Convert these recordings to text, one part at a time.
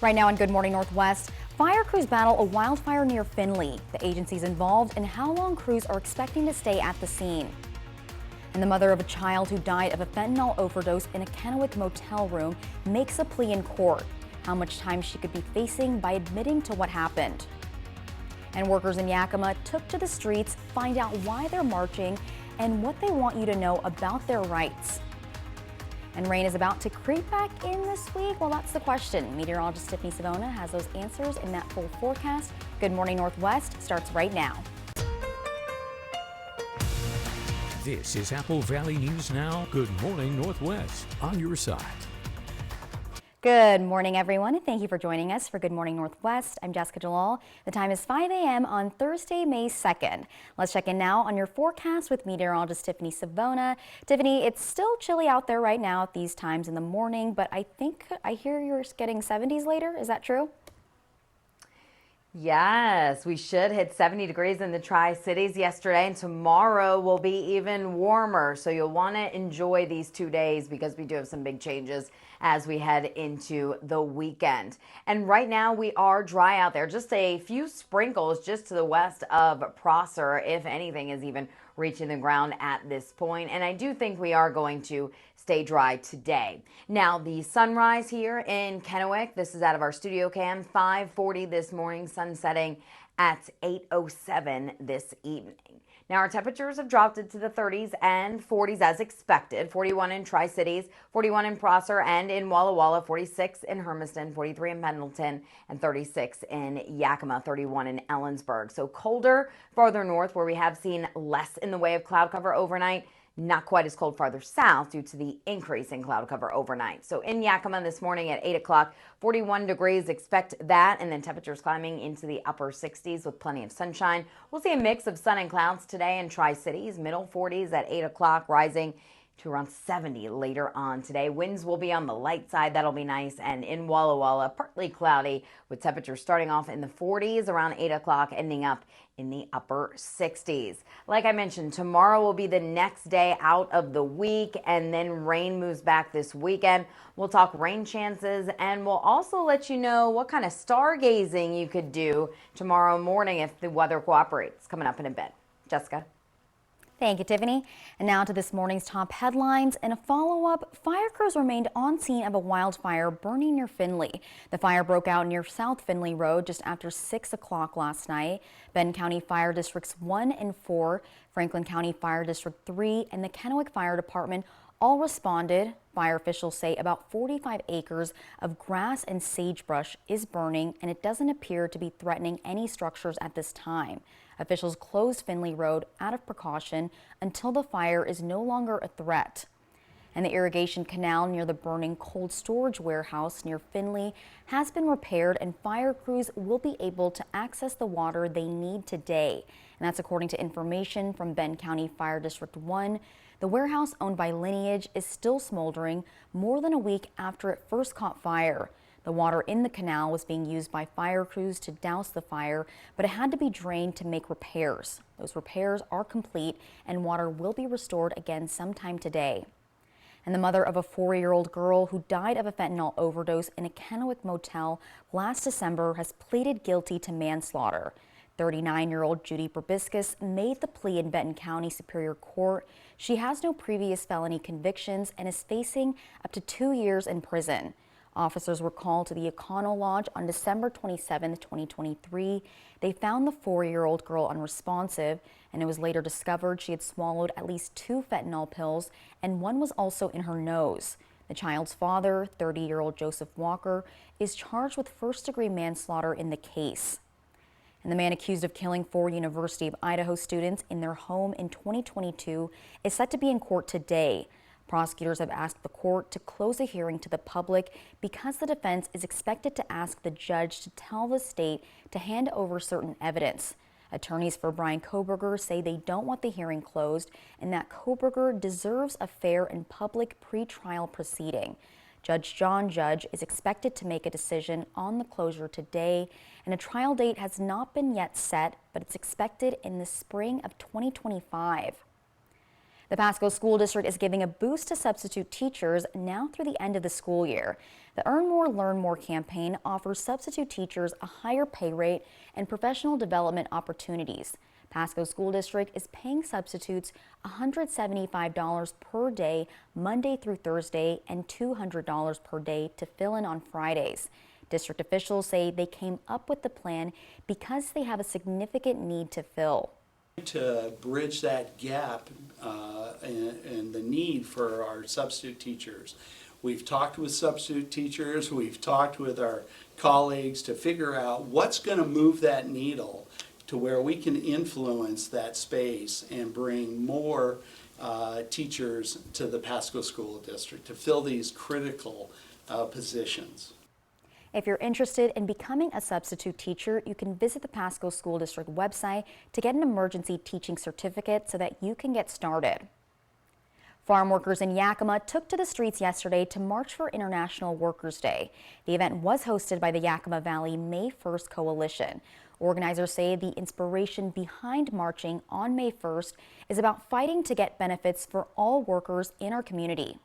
Right now on Good Morning Northwest, fire crews battle a wildfire near Findlay. The agencies involved and how long crews are expecting to stay at the scene. And the mother of a child who died of a fentanyl overdose in a Kennewick motel room makes a plea in court. How much time she could be facing by admitting to what happened. And workers in Yakima took to the streets, find out why they're marching and what they want you to know about their rights. And rain is about to creep back in this week? Well, that's the question. Meteorologist Tiffany Savona has those answers in that full forecast. Good Morning Northwest starts right now. This is Apple Valley News Now. Good Morning Northwest on your side. Good morning, everyone, and thank you for joining us for Good Morning Northwest. I'm Jessica Jalal. The time is 5 a.m. on Thursday, May 2nd. Let's check in now on your forecast with meteorologist Tiffany Savona. Tiffany, it's still chilly out there right now at these times in the morning, but I hear you're getting 70s later. Is that true? Yes, we should hit 70 degrees in the Tri-Cities yesterday, and tomorrow will be even warmer. So you'll want to enjoy these 2 days because we do have some big changes as we head into the weekend. And right now we are dry out there. Just a few sprinkles just to the west of Prosser, if anything is even reaching the ground at this point. And I do think we are going to stay dry today. Now the sunrise here in Kennewick, this is out of our studio cam, 5:40 this morning, sun setting at 8:07 this evening. Now our temperatures have dropped into the 30s and 40s as expected. 41 in Tri-Cities, 41 in Prosser and in Walla Walla, 46 in Hermiston, 43 in Pendleton, and 36 in Yakima, 31 in Ellensburg. So colder farther north where we have seen less in the way of cloud cover overnight. Not quite as cold farther south due to the increase in cloud cover overnight. So in Yakima this morning at 8 o'clock, 41 degrees, expect that, and then temperatures climbing into the upper 60s with plenty of sunshine. We'll see a mix of sun and clouds today in Tri-Cities, middle 40s at 8 o'clock, rising to around 70 later on today. Winds will be on the light side. That'll be nice. And in Walla Walla, partly cloudy with temperatures starting off in the 40s around 8 o'clock, ending up in the upper 60s. Like I mentioned, tomorrow will be the next day out of the week, and then rain moves back this weekend. We'll talk rain chances, and we'll also let you know what kind of stargazing you could do tomorrow morning if the weather cooperates. Coming up in a bit. Jessica. Thank you, Tiffany. And now to this morning's top headlines. In a follow-up, fire crews remained on scene of a wildfire burning near Findlay. The fire broke out near South Findlay Road just after 6 o'clock last night. Benton County Fire Districts 1 and 4, Franklin County Fire District 3, and the Kennewick Fire Department all responded. Fire officials say about 45 acres of grass and sagebrush is burning, and it doesn't appear to be threatening any structures at this time. Officials closed Findlay Road out of precaution until the fire is no longer a threat. And the irrigation canal near the burning cold storage warehouse near Findlay has been repaired, and fire crews will be able to access the water they need today. And that's according to information from Benton County Fire District 1. The warehouse, owned by Lineage, is still smoldering more than a week after it first caught fire. The water in the canal was being used by fire crews to douse the fire, but it had to be drained to make repairs. Those repairs are complete, and water will be restored again sometime today. And the mother of a 4-year-old girl who died of a fentanyl overdose in a Kennewick motel last December has pleaded guilty to manslaughter. 39-year-old Judy Probiscus made the plea in Benton County Superior Court. She has no previous felony convictions and is facing up to 2 years in prison. Officers were called to the Econo Lodge on December 27, 2023. They found the 4-year-old girl unresponsive, and it was later discovered she had swallowed at least 2 fentanyl pills, and one was also in her nose. The child's father, 30-year-old Joseph Walker, is charged with first-degree manslaughter in the case. And the man accused of killing 4 University of Idaho students in their home in 2022 is set to be in court today. Prosecutors have asked the court to close a hearing to the public because the defense is expected to ask the judge to tell the state to hand over certain evidence. Attorneys for Brian Koberger say they don't want the hearing closed and that Koberger deserves a fair and public pretrial proceeding. Judge John Judge is expected to make a decision on the closure today, and a trial date has not been yet set, but it's expected in the spring of 2025. The Pasco School District is giving a boost to substitute teachers now through the end of the school year. The Earn More, Learn More campaign offers substitute teachers a higher pay rate and professional development opportunities. Pasco School District is paying substitutes $175 per day Monday through Thursday and $200 per day to fill in on Fridays. District officials say they came up with the plan because they have a significant need to fill. To bridge that gap and the need for our substitute teachers. We've talked with substitute teachers, we've talked with our colleagues to figure out what's going to move that needle to where we can influence that space and bring more teachers to the Pasco School District to fill these critical positions. If you're interested in becoming a substitute teacher, you can visit the Pasco School District website to get an emergency teaching certificate so that you can get started. Farm workers in Yakima took to the streets yesterday to march for International Workers' Day. The event was hosted by the Yakima Valley May 1st Coalition. Organizers say the inspiration behind marching on May 1st is about fighting to get benefits for all workers in our community.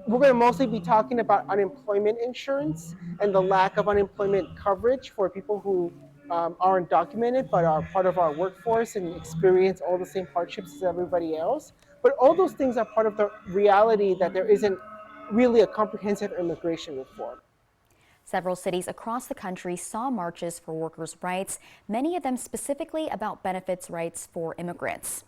We're going to mostly be talking about unemployment insurance and the lack of unemployment coverage for people who aren't documented but are part of our workforce and experience all the same hardships as everybody else. But all those things are part of the reality that there isn't really a comprehensive immigration reform. Several cities across the country saw marches for workers' rights, many of them specifically about benefits rights for immigrants.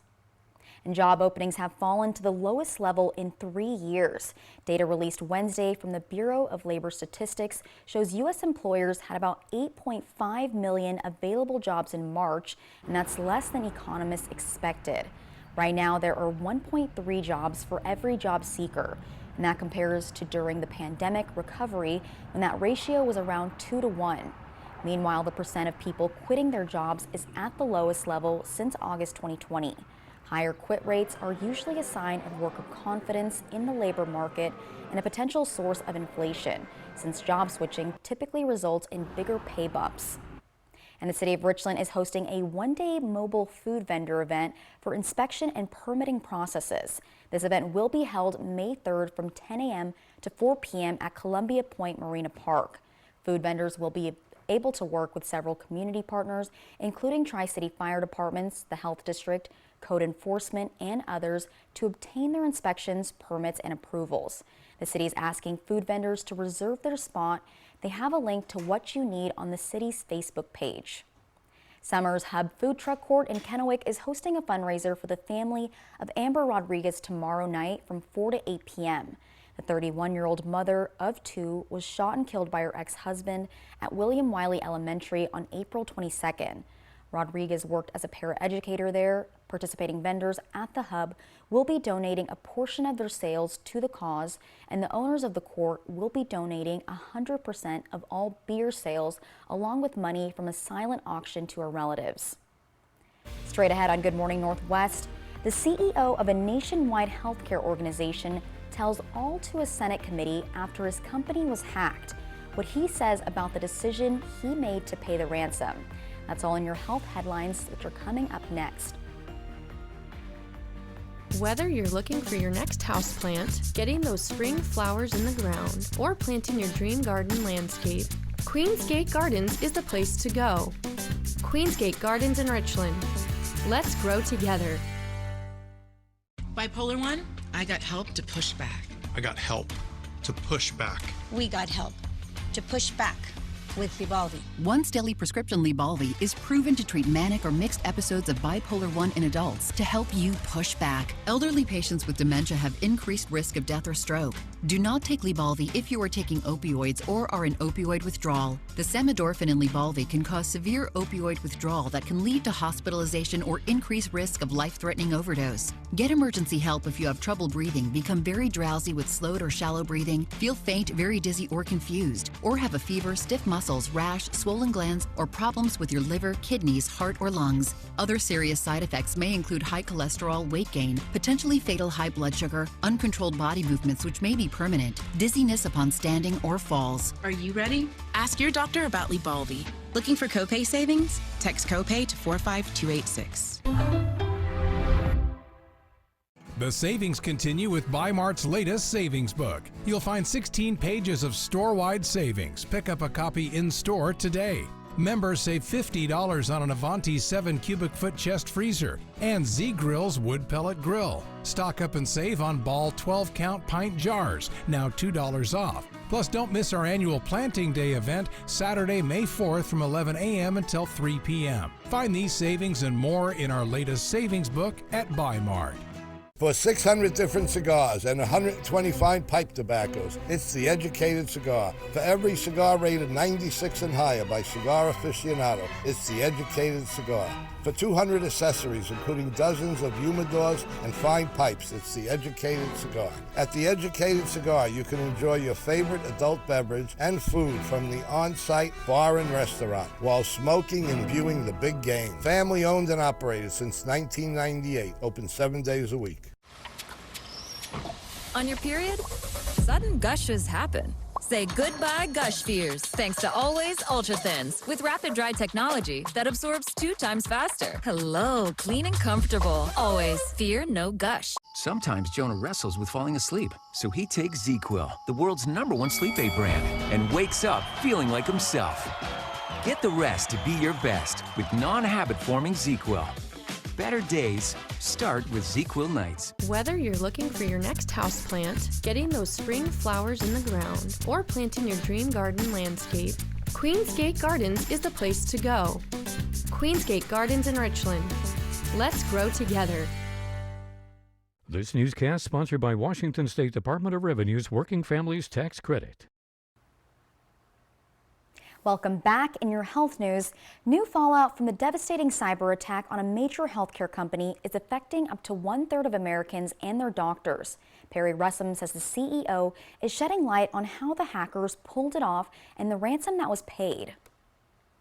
And job openings have fallen to the lowest level in 3 years. Data released Wednesday from the Bureau of Labor Statistics shows U.S. employers had about 8.5 million available jobs in March, and that's less than economists expected. Right now, there are 1.3 jobs for every job seeker, and that compares to during the pandemic recovery when that ratio was around 2 to 1. Meanwhile, the percent of people quitting their jobs is at the lowest level since August 2020. Higher quit rates are usually a sign of worker confidence in the labor market and a potential source of inflation, since job switching typically results in bigger pay bumps. And the city of Richland is hosting a one-day mobile food vendor event for inspection and permitting processes. This event will be held May 3rd from 10 a.m. to 4 p.m. at Columbia Point Marina Park. Food vendors will be able to work with several community partners, including Tri-City Fire Departments, the Health District, Code Enforcement, and others to obtain their inspections, permits, and approvals. The city is asking food vendors to reserve their spot. They have a link to what you need on the city's Facebook page. Summers Hub Food Truck Court in Kennewick is hosting a fundraiser for the family of Amber Rodriguez tomorrow night from 4 to 8 p.m. The 31-year-old mother of 2 was shot and killed by her ex-husband at William Wiley Elementary on April 22nd. Rodriguez worked as a paraeducator there. Participating vendors at the hub will be donating a portion of their sales to the cause, and the owners of the court will be donating 100% of all beer sales, along with money from a silent auction to her relatives. Straight ahead on Good Morning Northwest, the CEO of a nationwide healthcare organization tells all to a Senate committee after his company was hacked, what he says about the decision he made to pay the ransom. That's all in your health headlines, which are coming up next. Whether you're looking for your next houseplant, getting those spring flowers in the ground, or planting your dream garden landscape, Queensgate Gardens is the place to go. Queensgate Gardens in Richland. Let's grow together. Bipolar 1, I got help to push back. I got help to push back. We got help to push back with Lybalvi. Once daily prescription Lybalvi is proven to treat manic or mixed episodes of bipolar 1 in adults to help you push back. Elderly patients with dementia have increased risk of death or stroke. Do not take Lybalvi if you are taking opioids or are in opioid withdrawal. The samidorphan in Lybalvi can cause severe opioid withdrawal that can lead to hospitalization or increase risk of life-threatening overdose. Get emergency help if you have trouble breathing, become very drowsy with slowed or shallow breathing, feel faint, very dizzy or confused, or have a fever, stiff muscles, rash, swollen glands, or problems with your liver, kidneys, heart, or lungs. Other serious side effects may include high cholesterol, weight gain, potentially fatal high blood sugar, uncontrolled body movements which may be permanent, dizziness upon standing or falls. Are you ready? Ask your doctor about Lybalvi. Looking for copay savings? Text copay to 45286. The savings continue with Bi-Mart's latest savings book. You'll find 16 pages of store-wide savings. Pick up a copy in-store today. Members save $50 on an Avanti 7 cubic foot chest freezer and Z-Grill's wood pellet grill. Stock up and save on Ball 12-count pint jars, now $2 off. Plus, don't miss our annual Planting Day event, Saturday, May 4th from 11 a.m. until 3 p.m. Find these savings and more in our latest savings book at Bi-Mart. For 600 different cigars and 120 fine pipe tobaccos, it's The Educated Cigar. For every cigar rated 96 and higher by Cigar Aficionado, it's The Educated Cigar. For 200 accessories, including dozens of humidors and fine pipes, it's The Educated Cigar. At The Educated Cigar, you can enjoy your favorite adult beverage and food from the on-site bar and restaurant while smoking and viewing the big game. Family owned and operated since 1998, open 7 days a week. On your period, sudden gushes happen. Say goodbye gush fears thanks to Always Ultra Thins with rapid dry technology that absorbs 2 times faster. Hello, clean and comfortable. Always fear no gush. Sometimes Jonah wrestles with falling asleep, so he takes ZzzQuil, the world's #1 sleep aid brand, and wakes up feeling like himself. Get the rest to be your best with non-habit forming ZzzQuil. Better days start with ZzzQuil nights. Whether you're looking for your next houseplant, getting those spring flowers in the ground, or planting your dream garden landscape, Queensgate Gardens is the place to go. Queensgate Gardens in Richland. Let's grow together. This newscast sponsored by Washington State Department of Revenue's Working Families Tax Credit. Welcome back. In your health news, new fallout from the devastating cyber attack on a major healthcare company is affecting up to 1/3 of Americans and their doctors. Perry Russum says the CEO is shedding light on how the hackers pulled it off and the ransom that was paid.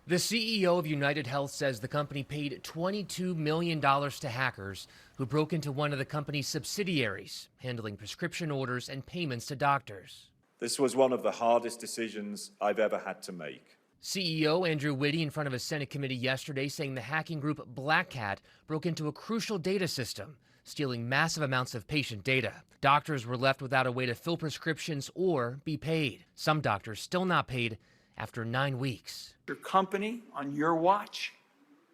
The CEO of United Health says the company paid $22 million to hackers who broke into one of the company's subsidiaries, handling prescription orders and payments to doctors. This was one of the hardest decisions I've ever had to make. CEO Andrew Witte in front of a Senate committee yesterday saying the hacking group Black Cat broke into a crucial data system, stealing massive amounts of patient data. Doctors were left without a way to fill prescriptions or be paid. Some doctors still not paid after 9 weeks. Your company, on your watch,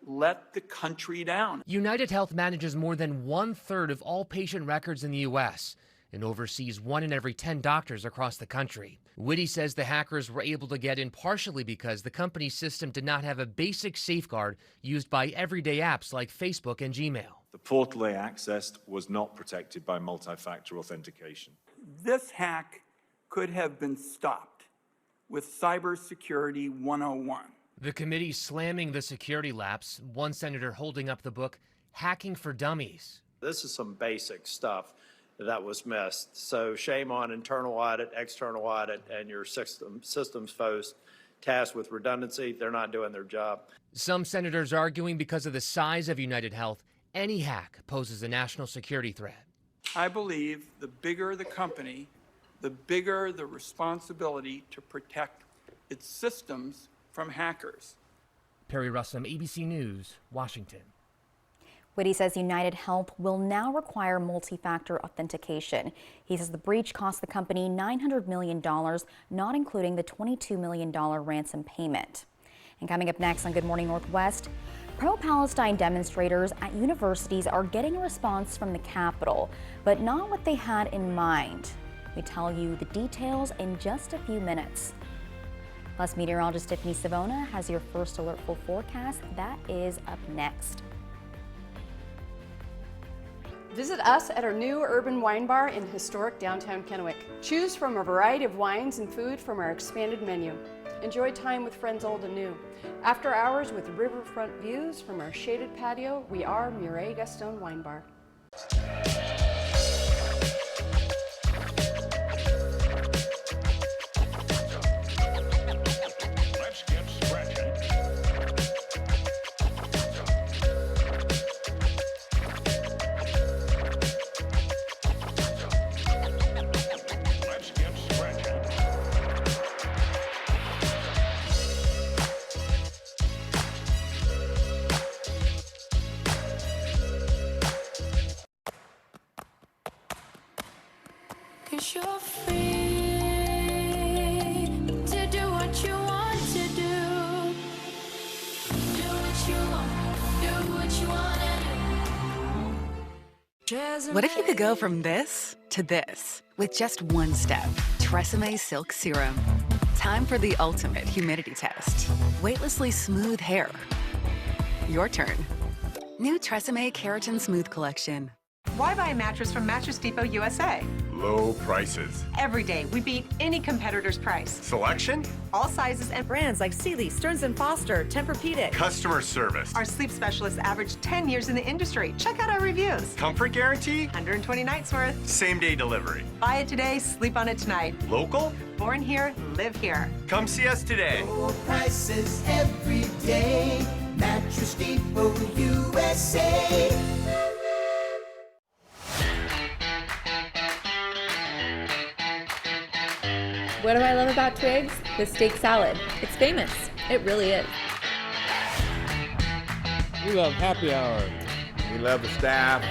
let the country down. United Health manages more than 1/3 of all patient records in the U.S. and oversees 1 in every 10 doctors across the country. Witte says the hackers were able to get in partially because the company's system did not have a basic safeguard used by everyday apps like Facebook and Gmail. The portal they accessed was not protected by multi-factor authentication. This hack could have been stopped with Cybersecurity 101. The committee slamming the security lapse, one senator holding up the book, Hacking for Dummies. This is some basic stuff that was missed. So shame on internal audit, external audit, and your systems folks tasked with redundancy. They're not doing their job. Some senators arguing because of the size of United Health, any hack poses a national security threat. I believe the bigger the company, the bigger the responsibility to protect its systems from hackers. Perry Russum, ABC News, Washington. Witte says United Health will now require multi-factor authentication. He says the breach cost the company $900 million, not including the $22 million ransom payment. And coming up next on Good Morning Northwest, pro-Palestine demonstrators at universities are getting a response from the Capitol, but not what they had in mind. We tell you the details in just a few minutes. Plus, meteorologist Tiffany Savona has your first alert full forecast. That is up next. Visit us at our new urban wine bar in historic downtown Kennewick. Choose from a variety of wines and food from our expanded menu. Enjoy time with friends old and new. After hours with riverfront views from our shaded patio, we are Mireille Gaston Wine Bar. What if you could go from this to this with just one step? TRESemmé Silk Serum. Time for the ultimate humidity test. Weightlessly smooth hair. Your turn. New TRESemmé Keratin Smooth Collection. Why buy a mattress from Mattress Depot USA? Low prices. Every day, we beat any competitor's price. Selection? All sizes and brands like Sealy, Stearns & Foster, Tempur-Pedic. Customer service. Our sleep specialists average 10 years in the industry. Check out our reviews. Comfort guarantee? 120 nights worth. Same day delivery. Buy it today, sleep on it tonight. Local? Born here, live here. Come see us today. Low prices every day. Mattress Depot USA. What do I love about Twiggs? The steak salad. It's famous. It really is. We love happy hour. We love the staff.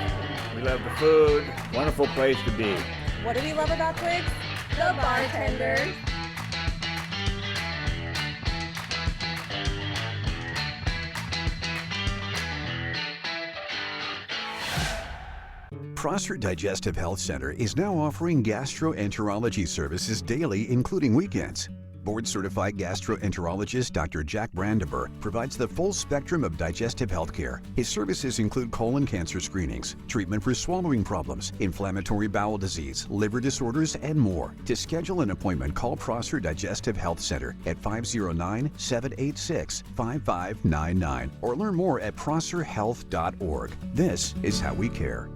We love the food. Wonderful place to be. What do we love about Twiggs? The bartenders. Prosser Digestive Health Center is now offering gastroenterology services daily, including weekends. Board-certified gastroenterologist Dr. Jack Brandenburg provides the full spectrum of digestive health care. His services include colon cancer screenings, treatment for swallowing problems, inflammatory bowel disease, liver disorders, and more. To schedule an appointment, call Prosser Digestive Health Center at 509-786-5599 or learn more at prosserhealth.org. This is how we care.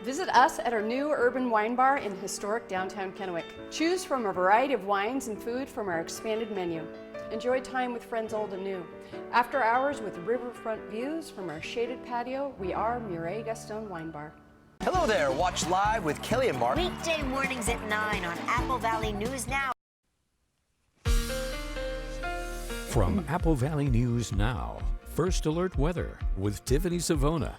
Visit us at our new urban wine bar in historic downtown Kennewick. Choose from a variety of wines and food from our expanded menu. Enjoy time with friends old and new. After hours with riverfront views from our shaded patio, we are Mireille Gaston Wine Bar. Hello there, watch live with Kelly and Mark. Weekday mornings at 9 on Apple Valley News Now. From Apple Valley News Now, First Alert Weather with Tiffany Savona.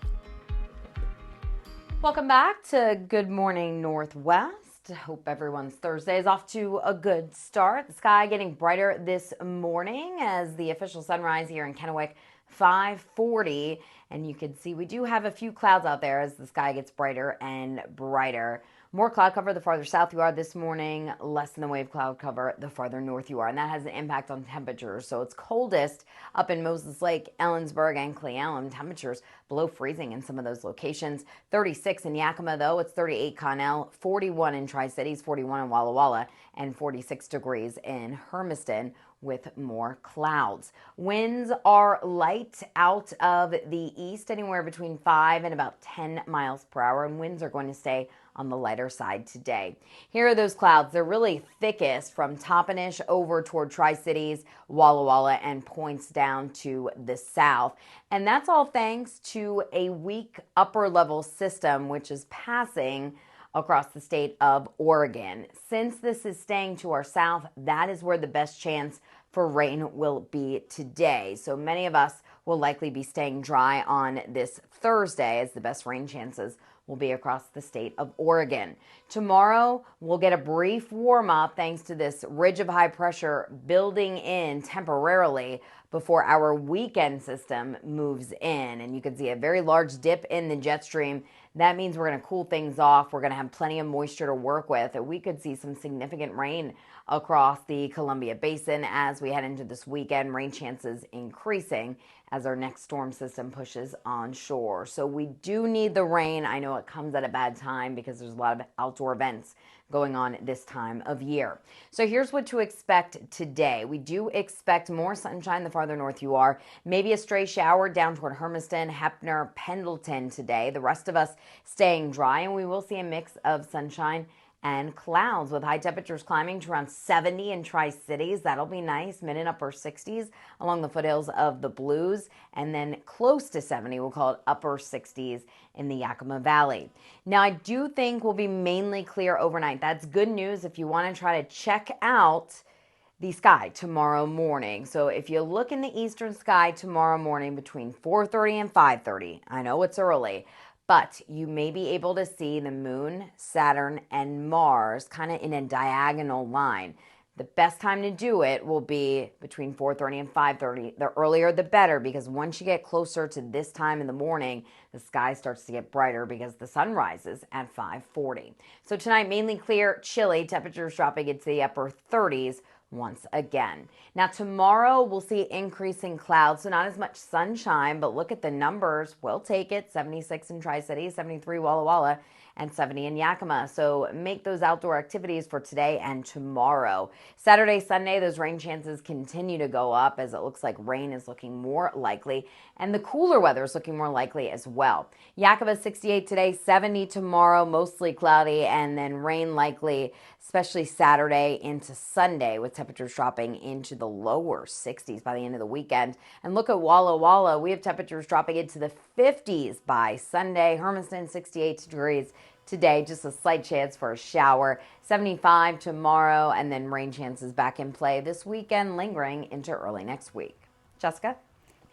Welcome back to Good Morning Northwest. Hope everyone's Thursday is off to a good start. The sky getting brighter this morning as the official sunrise here in Kennewick, 5:40. And you can see we do have a few clouds out there as the sky gets brighter and brighter. More cloud cover the farther south you are this morning, less in the way of cloud cover the farther north you are. And that has an impact on temperatures. So it's coldest up in Moses Lake, Ellensburg, and Cle Elum. Temperatures below freezing in some of those locations. 36 in Yakima, though. It's 38 Connell, 41 in Tri-Cities, 41 in Walla Walla, and 46 degrees in Hermiston with more clouds. Winds are light out of the east, anywhere between 5 and about 10 miles per hour. And winds are going to stay on the lighter side today. Here are those clouds. They're really thickest from Toppenish over toward Tri-Cities, Walla Walla, and points down to the south. And that's all thanks to a weak upper level system which is passing across the state of Oregon. Since this is staying to our south, that is where the best chance for rain will be today. So many of us will likely be staying dry on this Thursday as the best rain chances will be across the state of Oregon. Tomorrow, we'll get a brief warm up thanks to this ridge of high pressure building in temporarily before our weekend system moves in. And you can see a very large dip in the jet stream. That means we're going to cool things off. We're going to have plenty of moisture to work with. And we could see some significant rain across the Columbia Basin as we head into this weekend. Rain chances increasing as our next storm system pushes onshore. So we do need the rain. I know it comes at a bad time because there's a lot of outdoor events going on this time of year. So here's what to expect today. We do expect more sunshine the farther north you are. Maybe a stray shower down toward Hermiston, Heppner, Pendleton today. The rest of us staying dry, and we will see a mix of sunshine and clouds with high temperatures climbing to around 70 in Tri-Cities. That'll be nice. Mid and upper 60s along the foothills of the Blues, and then close to 70, we'll call it upper 60s in the Yakima Valley. Now, I do think we'll be mainly clear overnight. That's good news if you want to try to check out the sky tomorrow morning. So if you look in the eastern sky tomorrow morning between 4:30 and 5:30, I know it's early, but you may be able to see the moon, Saturn, and Mars kind of in a diagonal line. The best time to do it will be between 4:30 and 5:30. The earlier the better, because once you get closer to this time in the morning, the sky starts to get brighter because the sun rises at 5:40. So tonight, mainly clear, chilly, temperatures dropping into the upper 30s once again. Now tomorrow we'll see increasing clouds, so not as much sunshine, but look at the numbers. We'll take it. 76 in Tri-Cities, 73 Walla Walla, and 70 in Yakima. So make those outdoor activities for today and tomorrow. Saturday, Sunday, those rain chances continue to go up as it looks like rain is looking more likely, and the cooler weather is looking more likely as well. Yakima 68 today, 70 tomorrow, mostly cloudy, and then rain likely, especially Saturday into Sunday, with temperatures dropping into the lower 60s by the end of the weekend. And look at Walla Walla. We have temperatures dropping into the 50s by Sunday. Hermiston 68 degrees today, just a slight chance for a shower. 75 tomorrow, and then rain chances back in play this weekend, lingering into early next week. Jessica?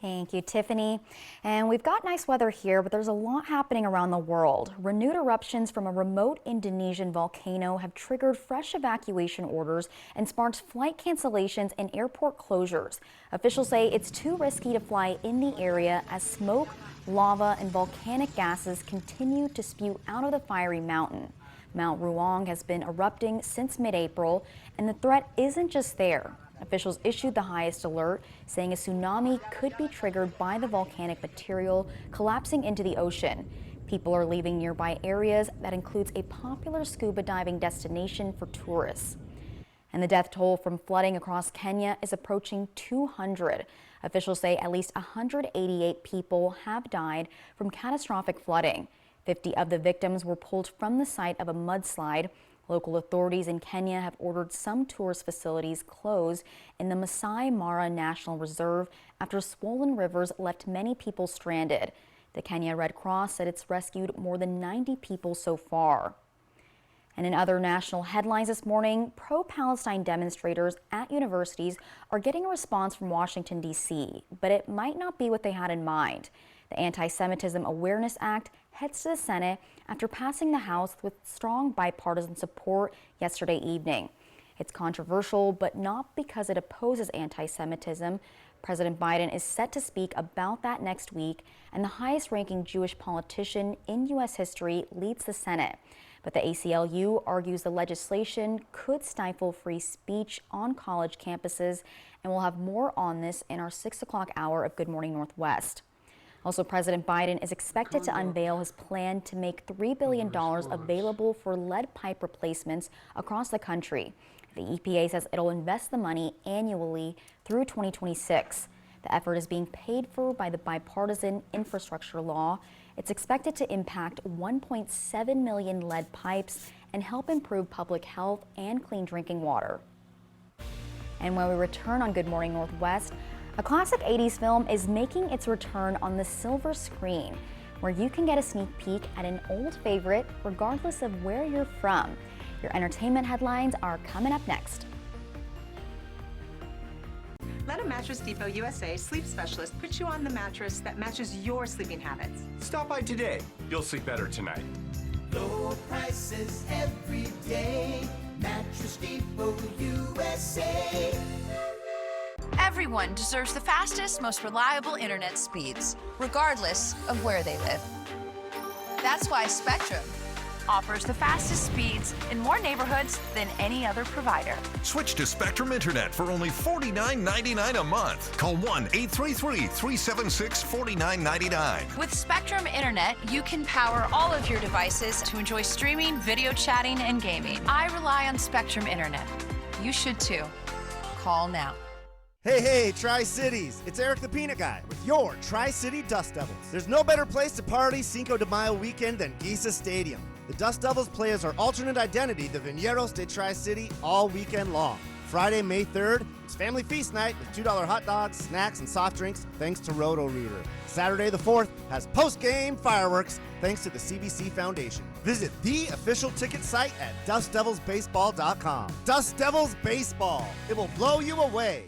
Thank you, Tiffany. And we've got nice weather here, but there's a lot happening around the world. Renewed eruptions from a remote Indonesian volcano have triggered fresh evacuation orders and sparked flight cancellations and airport closures. Officials say it's too risky to fly in the area as smoke, lava, and volcanic gases continue to spew out of the fiery mountain. Mount Ruang has been erupting since mid-April, and the threat isn't just there. Officials issued the highest alert, saying a tsunami could be triggered by the volcanic material collapsing into the ocean. People are leaving nearby areas. That includes a popular scuba diving destination for tourists. And the death toll from flooding across Kenya is approaching 200. Officials say at least 188 people have died from catastrophic flooding. 50 of the victims were pulled from the site of a mudslide. Local authorities in Kenya have ordered some tourist facilities closed in the Masai Mara National Reserve after swollen rivers left many people stranded. The Kenya Red Cross said it's rescued more than 90 people so far. And in other national headlines this morning, pro-Palestine demonstrators at universities are getting a response from Washington, D.C., but it might not be what they had in mind. The Anti-Semitism Awareness Act heads to the Senate after passing the House with strong bipartisan support yesterday evening. It's controversial, but not because it opposes anti-Semitism. President Biden is set to speak about that next week, and the highest-ranking Jewish politician in U.S. history leads the Senate. But the ACLU argues the legislation could stifle free speech on college campuses, and we'll have more on this in our 6 o'clock hour of Good Morning Northwest. Also, President Biden is expected to unveil his plan to make $3 billion available for lead pipe replacements across the country. The EPA says it'll invest the money annually through 2026. The effort is being paid for by the bipartisan infrastructure law. It's expected to impact 1.7 million lead pipes and help improve public health and clean drinking water. And when we return on Good Morning Northwest, a classic 80s film is making its return on the silver screen, where you can get a sneak peek at an old favorite regardless of where you're from. Your entertainment headlines are coming up next. Let a Mattress Depot USA sleep specialist put you on the mattress that matches your sleeping habits. Stop by today. You'll sleep better tonight. Low prices every day. Mattress Depot USA. Everyone deserves the fastest, most reliable internet speeds, regardless of where they live. That's why Spectrum offers the fastest speeds in more neighborhoods than any other provider. Switch to Spectrum Internet for only $49.99 a month. Call 1-833-376-4999. With Spectrum Internet, you can power all of your devices to enjoy streaming, video chatting, and gaming. I rely on Spectrum Internet. You should too. Call now. Hey, Tri-Cities! It's Eric the Peanut Guy with your Tri-City Dust Devils. There's no better place to party Cinco de Mayo weekend than Giza Stadium. The Dust Devils play as our alternate identity, the Viñeros de Tri-City, all weekend long. Friday, May 3rd, it's family feast night with $2 hot dogs, snacks, and soft drinks thanks to Roto-Rooter. Saturday the 4th has post-game fireworks thanks to the CBC Foundation. Visit the official ticket site at DustDevilsBaseball.com. Dust Devils Baseball. It will blow you away.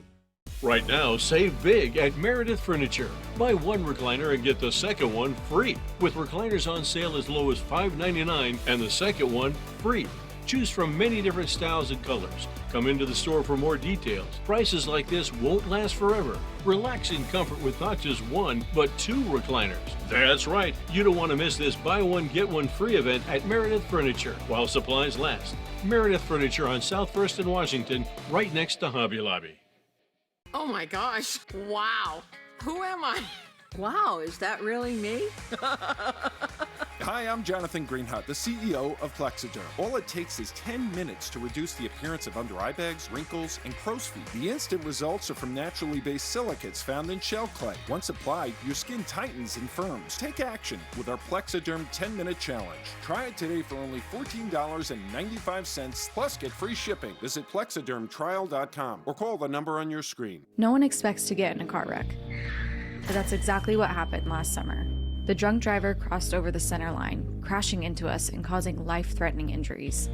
Right now, save big at Meredith Furniture. Buy one recliner and get the second one free, with recliners on sale as low as $5.99 and the second one free. Choose from many different styles and colors. Come into the store for more details. Prices like this won't last forever. Relax in comfort with not just one, but 2 recliners. That's right. You don't want to miss this buy one, get one free event at Meredith Furniture while supplies last. Meredith Furniture on South First in Washington, right next to Hobby Lobby. Oh my gosh. Wow. Who am I? Wow, is that really me? Hi, I'm Jonathan Greenhut, the CEO of Plexiderm. All it takes is 10 minutes to reduce the appearance of under eye bags, wrinkles, and crow's feet. The instant results are from naturally based silicates found in shell clay. Once applied, your skin tightens and firms. Take action with our Plexiderm 10-minute challenge. Try it today for only $14.95, plus get free shipping. Visit plexidermtrial.com or call the number on your screen. No one expects to get in a car wreck, but that's exactly what happened last summer. The drunk driver crossed over the center line, crashing into us and causing life-threatening injuries.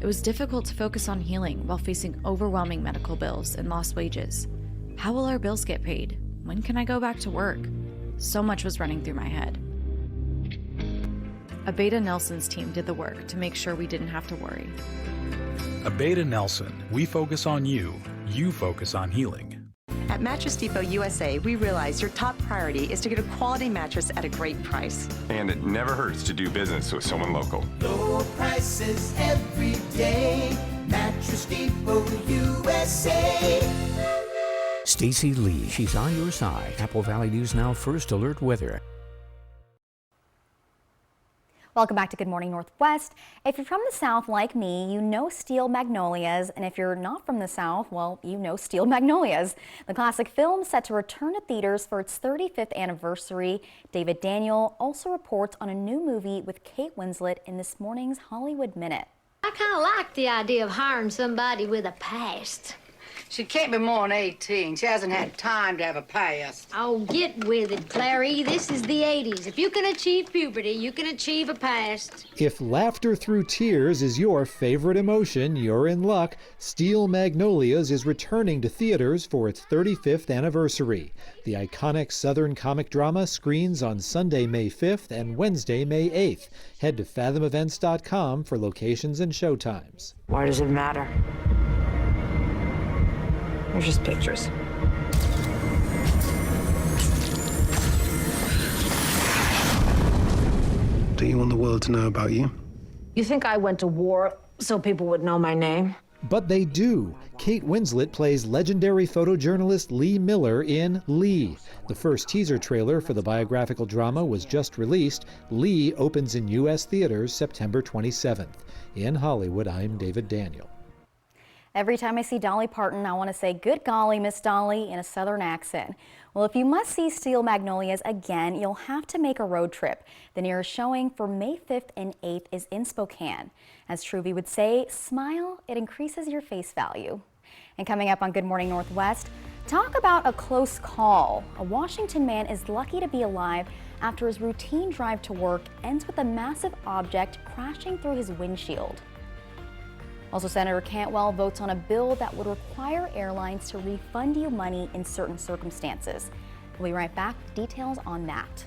It was difficult to focus on healing while facing overwhelming medical bills and lost wages. How will our bills get paid? When can I go back to work? So much was running through my head. Abeda Nelson's team did the work to make sure we didn't have to worry. Abeda Nelson, we focus on you, you focus on healing. At Mattress Depot USA, we realize your top priority is to get a quality mattress at a great price. And it never hurts to do business with someone local. Low prices every day. Mattress Depot USA. Stacy Lee, she's on your side. Apple Valley News Now First Alert Weather. Welcome back to Good Morning Northwest. If you're from the South like me, you know Steel Magnolias, and if you're not from the South, well, you know Steel Magnolias. The classic film set to return to theaters for its 35th anniversary. David Daniel also reports on a new movie with Kate Winslet in this morning's Hollywood Minute. I kind of like the idea of hiring somebody with a past. She can't be more than 18. She hasn't had time to have a past. Oh, get with it, Clary. This is the 80s. If you can achieve puberty, you can achieve a past. If laughter through tears is your favorite emotion, you're in luck. Steel Magnolias is returning to theaters for its 35th anniversary. The iconic Southern comic drama screens on Sunday, May 5th and Wednesday, May 8th. Head to fathomevents.com for locations and showtimes. Why does it matter? They're just pictures. Do you want the world to know about you? You think I went to war so people would know my name? But they do. Kate Winslet plays legendary photojournalist Lee Miller in Lee. The first teaser trailer for the biographical drama was just released. Lee opens in U.S. theaters September 27th. In Hollywood, I'm David Daniel. Every time I see Dolly Parton, I want to say, good golly, Miss Dolly, in a Southern accent. Well, if you must see Steel Magnolias again, you'll have to make a road trip. The nearest showing for May 5th and 8th is in Spokane. As Truvy would say, smile, it increases your face value. And coming up on Good Morning Northwest, talk about a close call. A Washington man is lucky to be alive after his routine drive to work ends with a massive object crashing through his windshield. Also, Senator Cantwell votes on a bill that would require airlines to refund you money in certain circumstances. We'll be right back with details on that.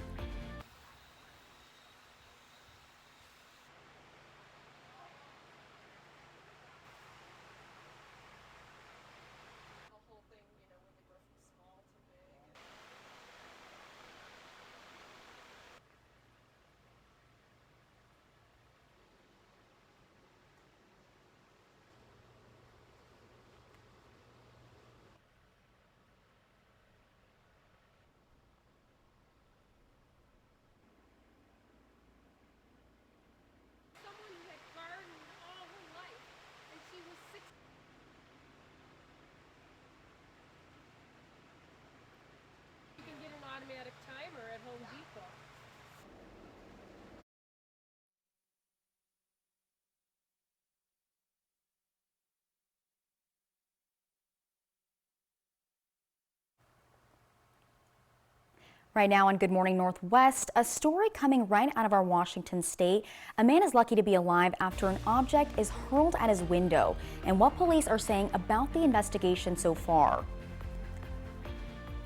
Automatic timer at Home Depot. Right now on Good Morning Northwest, a story coming right out of our Washington state. A man is lucky to be alive after an object is hurled at his window, and what police are saying about the investigation so far.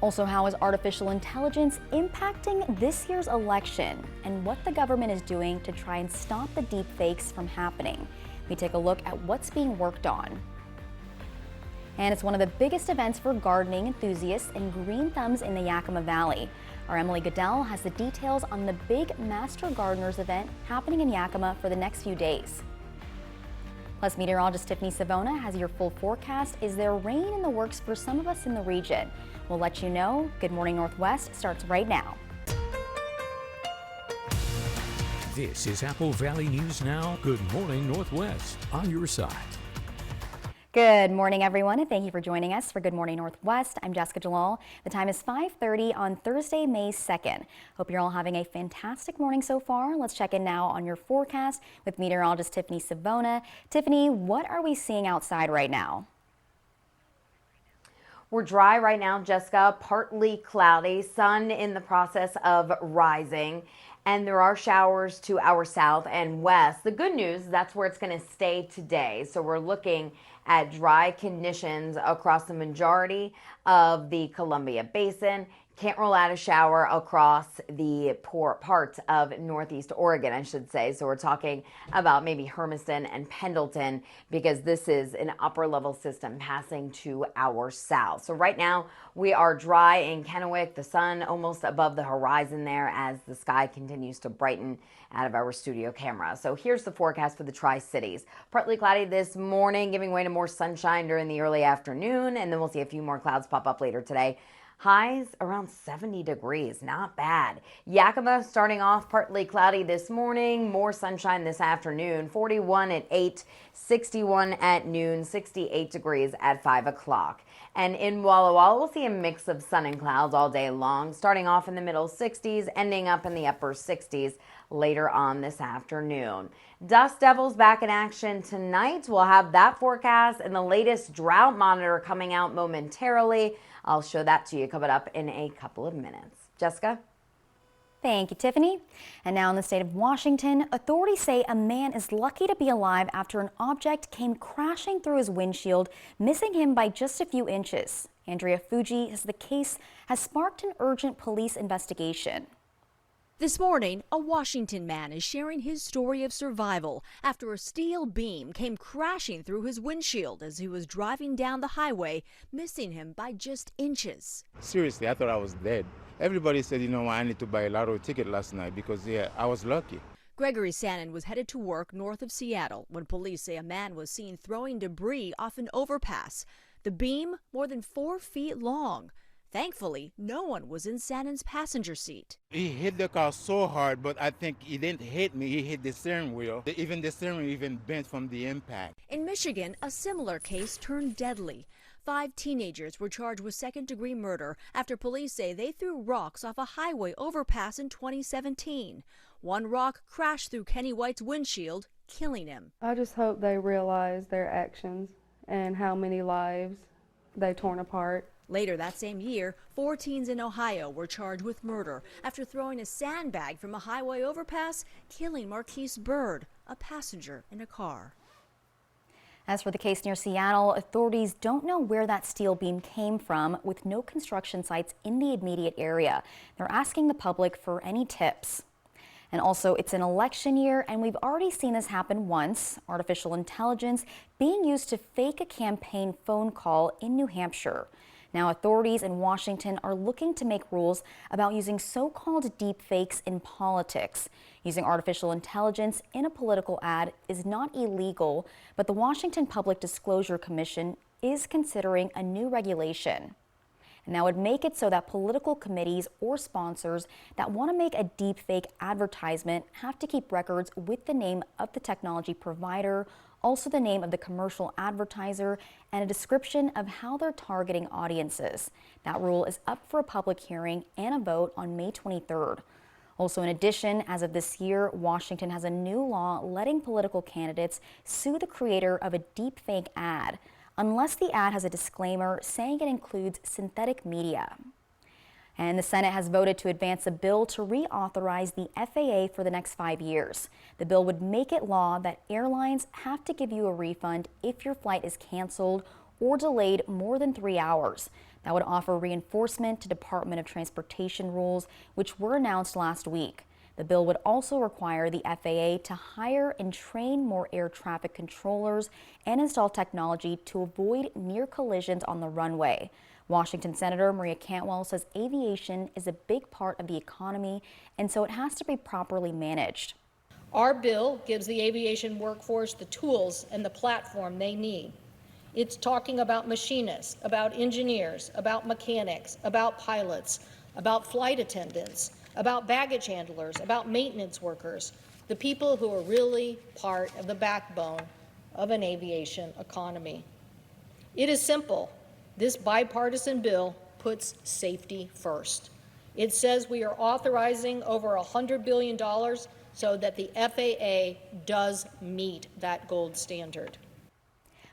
Also, how is artificial intelligence impacting this year's election, and what the government is doing to try and stop the deep fakes from happening. We take a look at what's being worked on. And it's one of the biggest events for gardening enthusiasts and green thumbs in the Yakima Valley. Our Emily Goodell has the details on the big Master Gardeners event happening in Yakima for the next few days. Plus, meteorologist Tiffany Savona has your full forecast. Is there rain in the works for some of us in the region? We'll let you know. Good Morning Northwest starts right now. This is Apple Valley News Now. Good Morning Northwest on your side. Good morning, everyone, and thank you for joining us for Good Morning Northwest. I'm Jessica Jalal. The time is 5:30 on Thursday, May 2nd. Hope you're all having a fantastic morning so far. Let's check in now on your forecast with meteorologist Tiffany Savona. Tiffany, what are we seeing outside right now? We're dry right now, Jessica, partly cloudy, sun in the process of rising, and there are showers to our south and west. The good news, that's where it's going to stay today. So we're looking at dry conditions across the majority of the Columbia Basin. Can't rule out a shower across the poor parts of Northeast Oregon, I should say. So we're talking about maybe Hermiston and Pendleton because this is an upper level system passing to our south. So right now we are dry in Kennewick, the sun almost above the horizon there as the sky continues to brighten out of our studio camera. So here's the forecast for the Tri-Cities. Partly cloudy this morning, giving way to more sunshine during the early afternoon, and then we'll see a few more clouds pop up later today. Highs around 70 degrees, not bad. Yakima starting off partly cloudy this morning, more sunshine this afternoon, 41 at 8, 61 at noon, 68 degrees at 5 o'clock. And in Walla Walla, we'll see a mix of sun and clouds all day long, starting off in the middle 60s, ending up in the upper 60s later on this afternoon. Dust devils back in action tonight. We'll have that forecast and the latest drought monitor coming out momentarily. I'll show that to you coming up in a couple of minutes. Jessica? Thank you, Tiffany. And now in the state of Washington, authorities say a man is lucky to be alive after an object came crashing through his windshield, missing him by just a few inches. Andrea Fuji says the case has sparked an urgent police investigation. This morning, a Washington man is sharing his story of survival after a steel beam came crashing through his windshield as he was driving down the highway, missing him by just inches. Seriously, I thought I was dead. Everybody said, you know, I need to buy a lotto ticket last night because, yeah, I was lucky. Gregory Sannon was headed to work north of Seattle when police say a man was seen throwing debris off an overpass. The beam, more than 4 feet long. Thankfully, no one was in Sannon's passenger seat. He hit the car so hard, but I think he didn't hit me. He hit the steering wheel. Even the steering wheel even bent from the impact. In Michigan, a similar case turned deadly. 5 teenagers were charged with second-degree murder after police say they threw rocks off a highway overpass in 2017. One rock crashed through Kenny White's windshield, killing him. I just hope they realize their actions and how many lives they torn apart. Later that same year, 4 teens in Ohio were charged with murder after throwing a sandbag from a highway overpass, killing Marquise Bird, a passenger in a car. As for the case near Seattle, authorities don't know where that steel beam came from, with no construction sites in the immediate area. They're asking the public for any tips. And also, it's an election year, and we've already seen this happen once. Artificial intelligence being used to fake a campaign phone call in New Hampshire. Now, authorities in Washington are looking to make rules about using so-called deep fakes in politics. Using artificial intelligence in a political ad is not illegal, but the Washington Public Disclosure Commission is considering a new regulation. And that would make it so that political committees or sponsors that want to make a deepfake advertisement have to keep records with the name of the technology provider, also the name of the commercial advertiser, and a description of how they're targeting audiences. That rule is up for a public hearing and a vote on May 23rd. Also, in addition, as of this year, Washington has a new law letting political candidates sue the creator of a deepfake ad, unless the ad has a disclaimer saying it includes synthetic media. And the Senate has voted to advance a bill to reauthorize the FAA for the next 5 years. The bill would make it law that airlines have to give you a refund if your flight is canceled or delayed more than 3 hours. That would offer reinforcement to Department of Transportation rules, which were announced last week. The bill would also require the FAA to hire and train more air traffic controllers and install technology to avoid near collisions on the runway. Washington Senator Maria Cantwell says aviation is a big part of the economy, and so it has to be properly managed. Our bill gives the aviation workforce the tools and the platform they need. It's talking about machinists, about engineers, about mechanics, about pilots, about flight attendants, about baggage handlers, about maintenance workers, the people who are really part of the backbone of an aviation economy. It is simple. This bipartisan bill puts safety first. It says we are authorizing over $100 billion so that the FAA does meet that gold standard.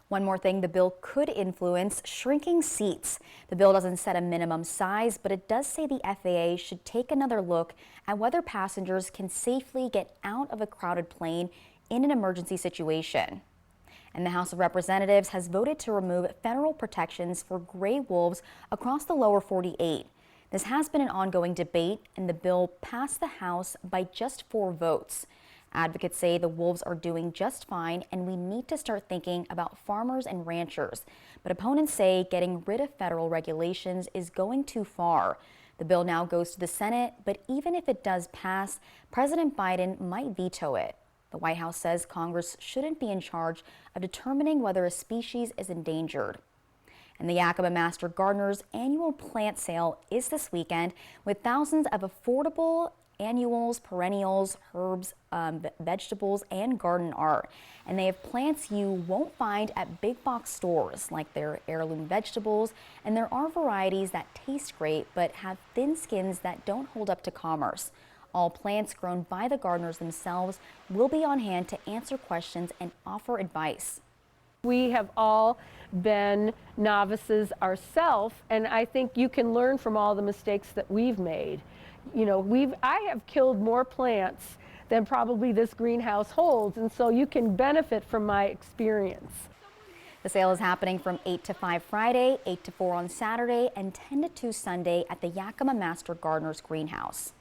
One more thing the bill could influence: shrinking seats. The bill doesn't set a minimum size, but it does say the FAA should take another look at whether passengers can safely get out of a crowded plane in an emergency situation. And the House of Representatives has voted to remove federal protections for gray wolves across the lower 48. This has been an ongoing debate, and the bill passed the House by just 4 votes. Advocates say the wolves are doing just fine, and we need to start thinking about farmers and ranchers. But opponents say getting rid of federal regulations is going too far. The bill now goes to the Senate, but even if it does pass, President Biden might veto it. The White House says Congress shouldn't be in charge of determining whether a species is endangered. And the Yakima Master Gardener's annual plant sale is this weekend, with thousands of affordable annuals, perennials, herbs, vegetables, and garden art. And they have plants you won't find at big box stores, like their heirloom vegetables. And there are varieties that taste great but have thin skins that don't hold up to commerce. All plants grown by the gardeners themselves will be on hand to answer questions and offer advice. We have all been novices ourselves, and I think you can learn from all the mistakes that we've made. You know, I have killed more plants than probably this greenhouse holds, and so you can benefit from my experience. The sale is happening from 8 to 5 Friday, 8 to 4 on Saturday, and 10 to 2 Sunday at the Yakima Master Gardener's Greenhouse.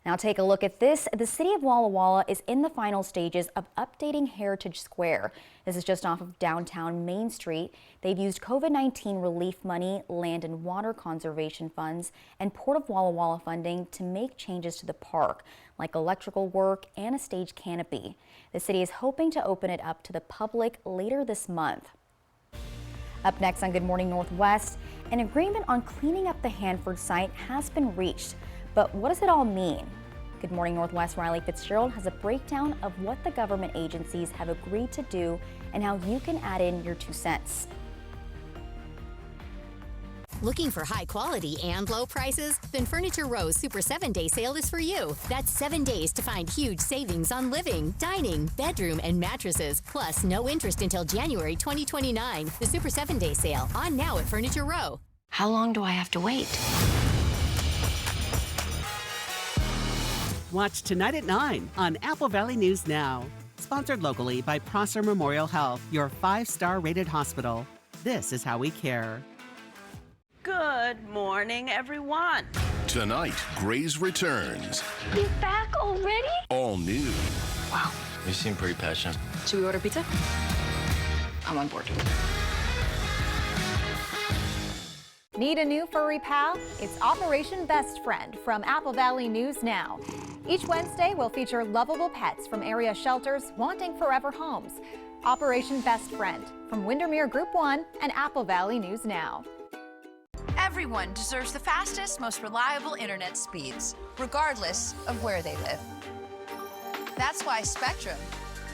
Now take a look at this. The city of Walla Walla is in the final stages of updating Heritage Square. This is just off of downtown Main Street. They've used COVID-19 relief money, land and water conservation funds, and Port of Walla Walla funding to make changes to the park, like electrical work and a stage canopy. The city is hoping to open it up to the public later this month. Up next on Good Morning Northwest, an agreement on cleaning up the Hanford site has been reached. But what does it all mean? Good Morning Northwest Riley Fitzgerald has a breakdown of what the government agencies have agreed to do and how you can add in your 2 cents. Looking for high quality and low prices? Then Furniture Row's Super 7-Day Sale is for you. That's 7 days to find huge savings on living, dining, bedroom, and mattresses. Plus, no interest until January 2029. The Super 7-Day Sale, on now at Furniture Row. How long do I have to wait? Watch tonight at 9 on Apple Valley News Now. Sponsored locally by Prosser Memorial Health, your 5-star rated hospital. This is how we care. Good morning, everyone. Tonight, Grey's returns. He's back already? All new. Wow, you seem pretty passionate. Should we order pizza? I'm on board. Need a new furry pal? It's Operation Best Friend from Apple Valley News Now. Each Wednesday, we'll feature lovable pets from area shelters wanting forever homes. Operation Best Friend from Windermere Group 1 and Apple Valley News Now. Everyone deserves the fastest, most reliable internet speeds, regardless of where they live. That's why Spectrum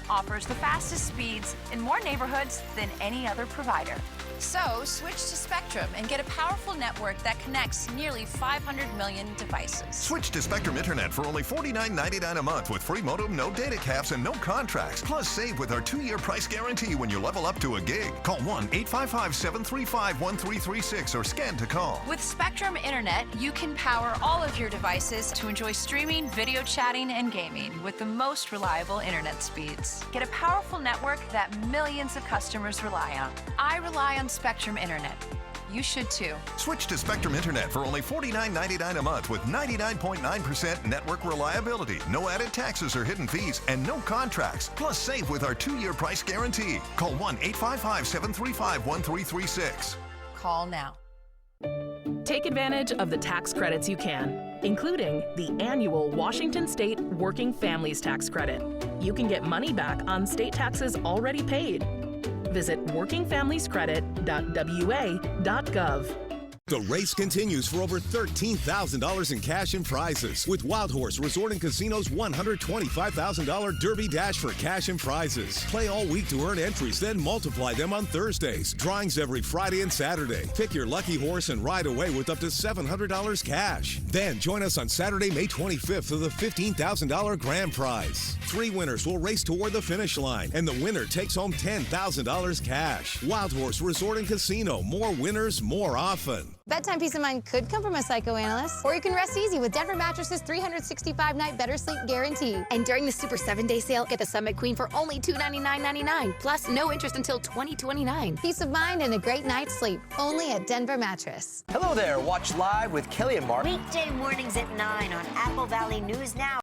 offers the fastest speeds in more neighborhoods than any other provider. So switch to Spectrum and get a powerful network that connects nearly 500 million devices. Switch to Spectrum Internet for only $49.99 a month with free modem, no data caps, and no contracts. Plus, save with our 2-year price guarantee when you level up to a gig. Call 1-855-735-1336 or scan to call. With Spectrum Internet, you can power all of your devices to enjoy streaming, video chatting, and gaming with the most reliable internet speeds. Get a powerful network that millions of customers rely on. I rely on on Spectrum Internet. You should too. Switch to Spectrum Internet for only $49.99 a month with 99.9% network reliability, no added taxes or hidden fees, and no contracts. Plus, save with our 2-year price guarantee. Call 1-855-735-1336. Call now. Take advantage of the tax credits you can, including the annual Washington State Working Families Tax Credit. You can get money back on state taxes already paid. Visit workingfamiliescredit.wa.gov. The race continues for over $13,000 in cash and prizes with Wild Horse Resort and Casino's $125,000 Derby Dash for cash and prizes. Play all week to earn entries, then multiply them on Thursdays. Drawings every Friday and Saturday. Pick your lucky horse and ride away with up to $700 cash. Then join us on Saturday, May 25th for the $15,000 grand prize. 3 winners will race toward the finish line, and the winner takes home $10,000 cash. Wild Horse Resort and Casino. More winners, more often. Bedtime peace of mind could come from a psychoanalyst, or you can rest easy with Denver Mattresses 365-night better sleep guarantee. And during the Super 7-Day sale, get the Summit Queen for only $299.99, plus no interest until 2029. Peace of mind and a great night's sleep, only at Denver Mattress. Hello there. Watch live with Kelly and Mark. Weekday mornings at 9 on Apple Valley News Now.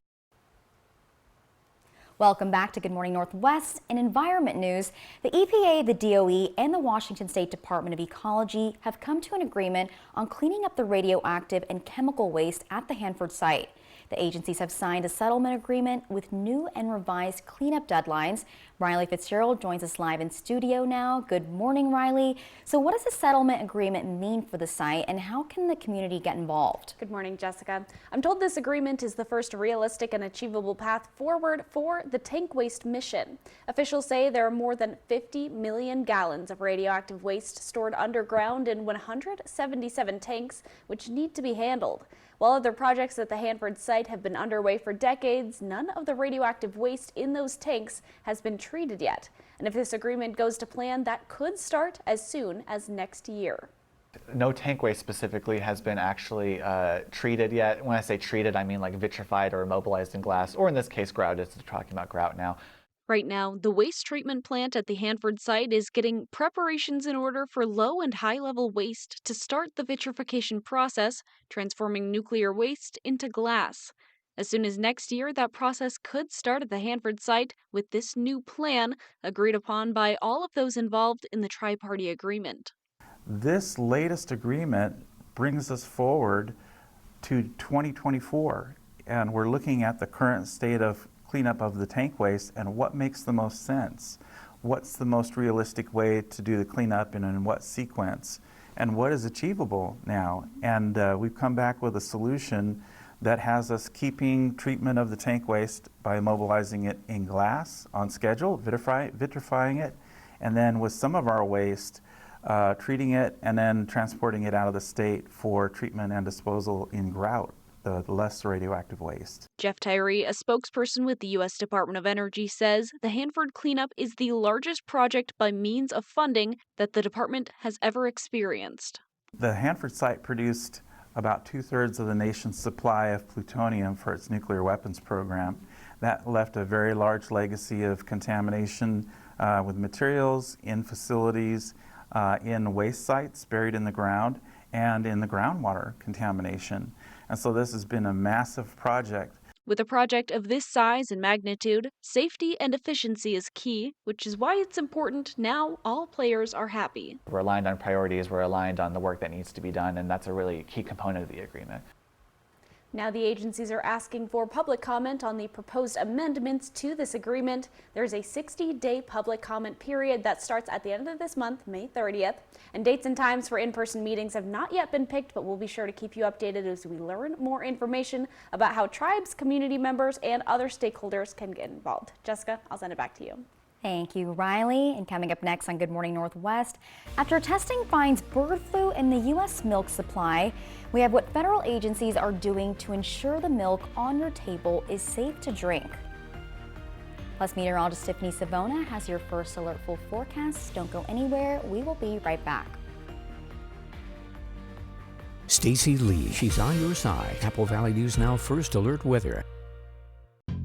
Welcome back to Good Morning Northwest. In environment news, the EPA, the DOE, and the Washington State Department of Ecology have come to an agreement on cleaning up the radioactive and chemical waste at the Hanford site. The agencies have signed a settlement agreement with new and revised cleanup deadlines. Riley Fitzgerald joins us live in studio now. Good morning, Riley. So what does the settlement agreement mean for the site, and how can the community get involved? Good morning, Jessica. I'm told this agreement is the first realistic and achievable path forward for the tank waste mission. Officials say there are more than 50 million gallons of radioactive waste stored underground in 177 tanks, which need to be handled. While other projects at the Hanford site have been underway for decades, none of the radioactive waste in those tanks has been treated yet. And if this agreement goes to plan, that could start as soon as next year. No tank waste specifically has been actually treated yet. When I say treated, I mean like vitrified or immobilized in glass, or in this case, grouted. It's talking about grout now. Right now, the waste treatment plant at the Hanford site is getting preparations in order for low and high level waste to start the vitrification process, transforming nuclear waste into glass. As soon as next year, that process could start at the Hanford site with this new plan agreed upon by all of those involved in the tri-party agreement. This latest agreement brings us forward to 2024, and we're looking at the current state of cleanup of the tank waste and what makes the most sense. What's the most realistic way to do the cleanup and in what sequence? And what is achievable now? And we've come back with a solution that has us keeping treatment of the tank waste by immobilizing it in glass on schedule, vitrifying it, and then with some of our waste, treating it and then transporting it out of the state for treatment and disposal in grout, the less radioactive waste. Jeff Tyree, a spokesperson with the U.S. Department of Energy, says the Hanford cleanup is the largest project by means of funding that the department has ever experienced. The Hanford site produced about 2/3 of the nation's supply of plutonium for its nuclear weapons program. That left a very large legacy of contamination with materials in facilities, in waste sites buried in the ground, and in the groundwater contamination. And so this has been a massive project. With a project of this size and magnitude, safety and efficiency is key, which is why it's important now all players are happy. We're aligned on priorities, we're aligned on the work that needs to be done, and that's a really key component of the agreement. Now the agencies are asking for public comment on the proposed amendments to this agreement. There's a 60-day public comment period that starts at the end of this month, May 30th. And dates and times for in-person meetings have not yet been picked, but we'll be sure to keep you updated as we learn more information about how tribes, community members, and other stakeholders can get involved. Jessica, I'll send it back to you. Thank you, Riley. And coming up next on Good Morning Northwest, after testing finds bird flu in the U.S. milk supply, we have what federal agencies are doing to ensure the milk on your table is safe to drink. Plus, meteorologist Tiffany Savona has your first alert full forecast. Don't go anywhere. We will be right back. Stacy Lee, she's on your side. Apple Valley News Now First Alert Weather.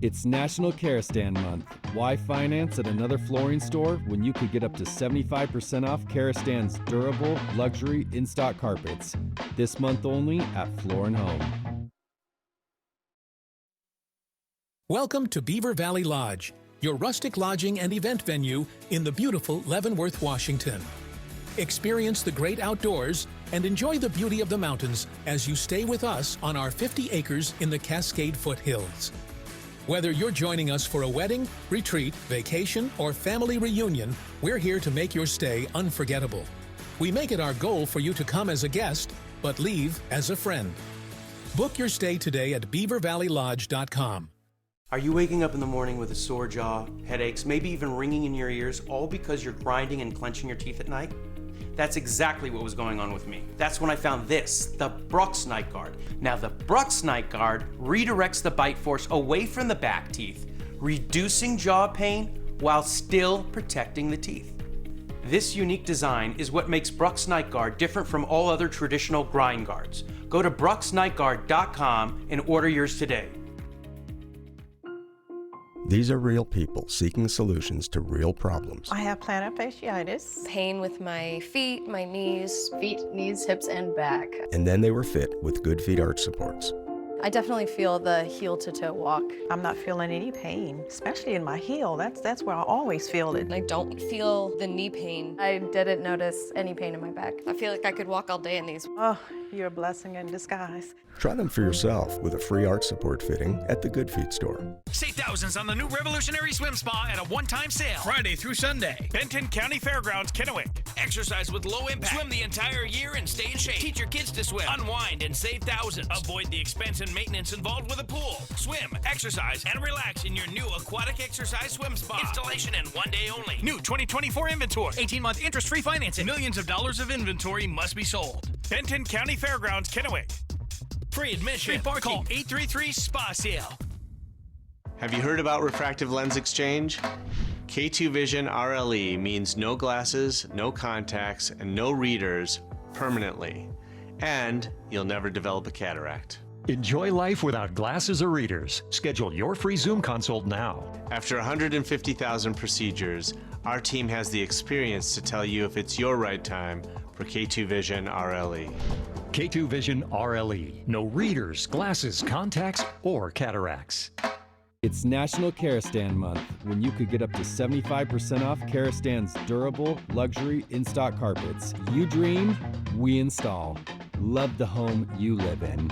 It's National Care Stand Month. Why finance at another flooring store when you could get up to 75% off Care Stand's durable, luxury, in-stock carpets? This month only at Floor & Home. Welcome to Beaver Valley Lodge, your rustic lodging and event venue in the beautiful Leavenworth, Washington. Experience the great outdoors and enjoy the beauty of the mountains as you stay with us on our 50 acres in the Cascade Foothills. Whether you're joining us for a wedding, retreat, vacation, or family reunion, we're here to make your stay unforgettable. We make it our goal for you to come as a guest, but leave as a friend. Book your stay today at beavervalleylodge.com. Are you waking up in the morning with a sore jaw, headaches, maybe even ringing in your ears, all because you're grinding and clenching your teeth at night? That's exactly what was going on with me. That's when I found this, the Brux Night Guard. Now the Brux Night Guard redirects the bite force away from the back teeth, reducing jaw pain while still protecting the teeth. This unique design is what makes Brux Night Guard different from all other traditional grind guards. Go to bruxnightguard.com and order yours today. These are real people seeking solutions to real problems. I have plantar fasciitis. Pain with my feet, my knees, hips, and back. And then they were fit with Good Feet arch supports. I definitely feel the heel-to-toe walk. I'm not feeling any pain, especially in my heel. That's where I always feel it. I don't feel the knee pain. I didn't notice any pain in my back. I feel like I could walk all day in these. Oh, you're a blessing in disguise. Try them for yourself with a free arch support fitting at the Good Feet store. Save thousands on the new revolutionary swim spa at a one-time sale. Friday through Sunday. Benton County Fairgrounds, Kennewick. Exercise with low impact. Swim the entire year and stay in shape. Teach your kids to swim. Unwind and save thousands. Avoid the expense and maintenance involved with a pool. Swim, exercise, and relax in your new aquatic exercise swim spa. Installation and one day only. New 2024 inventory. 18-month interest-free financing. Millions of dollars of inventory must be sold. Benton County Fairgrounds, Kennewick. Free admission. Free parking. Call 833-SPA-SALE. Have you heard about refractive lens exchange? K2 Vision RLE means no glasses, no contacts, and no readers permanently. And you'll never develop a cataract. Enjoy life without glasses or readers. Schedule your free Zoom consult now. After 150,000 procedures, our team has the experience to tell you if it's your right time for K2 Vision RLE. K2 Vision RLE. No readers, glasses, contacts, or cataracts. It's National Care Stand Month when you could get up to 75% off Care Stand's durable, luxury, in-stock carpets. You dream, we install. Love the home you live in.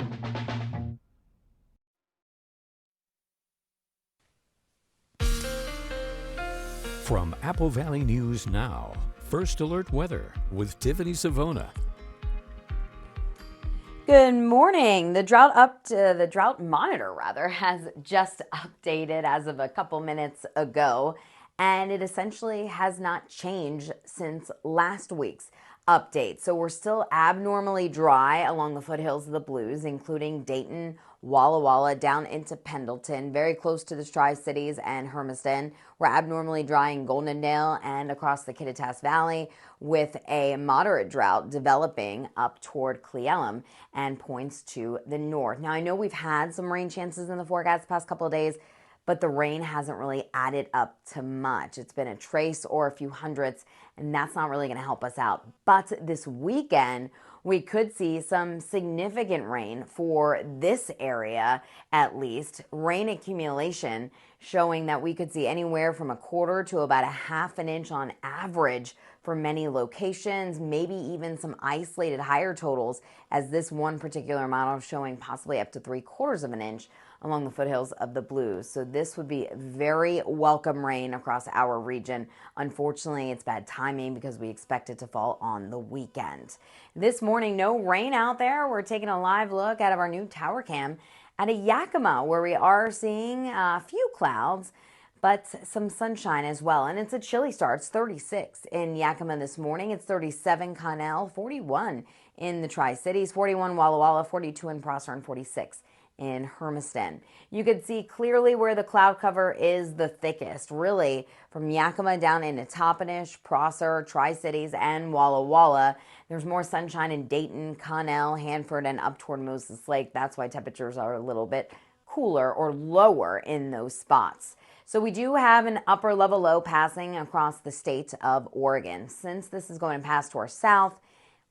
From Apple Valley News Now, First Alert Weather with Tiffany Savona. Good morning. The drought monitor has just updated as of a couple minutes ago, and it essentially has not changed since last week's update. So we're still abnormally dry along the foothills of the Blues, including Dayton, Walla Walla, down into Pendleton, very close to the Tri-Cities and Hermiston. We're abnormally dry in Goldendale and across the Kittitas Valley, with a moderate drought developing up toward Cle Elum and points to the north. Now, I know we've had some rain chances in the forecast the past couple of days, but the rain hasn't really added up to much. It's been a trace or a few hundredths, and that's not really going to help us out. But this weekend, we could see some significant rain for this area, at least. Rain accumulation showing that we could see anywhere from a quarter to about a half an inch on average for many locations, maybe even some isolated higher totals, as this one particular model showing possibly up to 3/4 of an inch along the foothills of the Blues. So this would be very welcome rain across our region. Unfortunately, it's bad timing because we expect it to fall on the weekend. This morning, no rain out there. We're taking a live look out of our new tower cam at Yakima, where we are seeing a few clouds, but some sunshine as well. And it's a chilly start. It's 36 in Yakima this morning. It's 37 Connell, 41 in the Tri-Cities, 41 Walla Walla, 42 in Prosser, and 46 in Hermiston. You could see clearly where the cloud cover is the thickest, really from Yakima down into Toppenish, Prosser, Tri-Cities, and Walla Walla. There's more sunshine in Dayton, Connell, Hanford, and up toward Moses Lake. That's why temperatures are a little bit cooler or lower in those spots. So we do have an upper level low passing across the state of Oregon. Since this is going to pass to our south,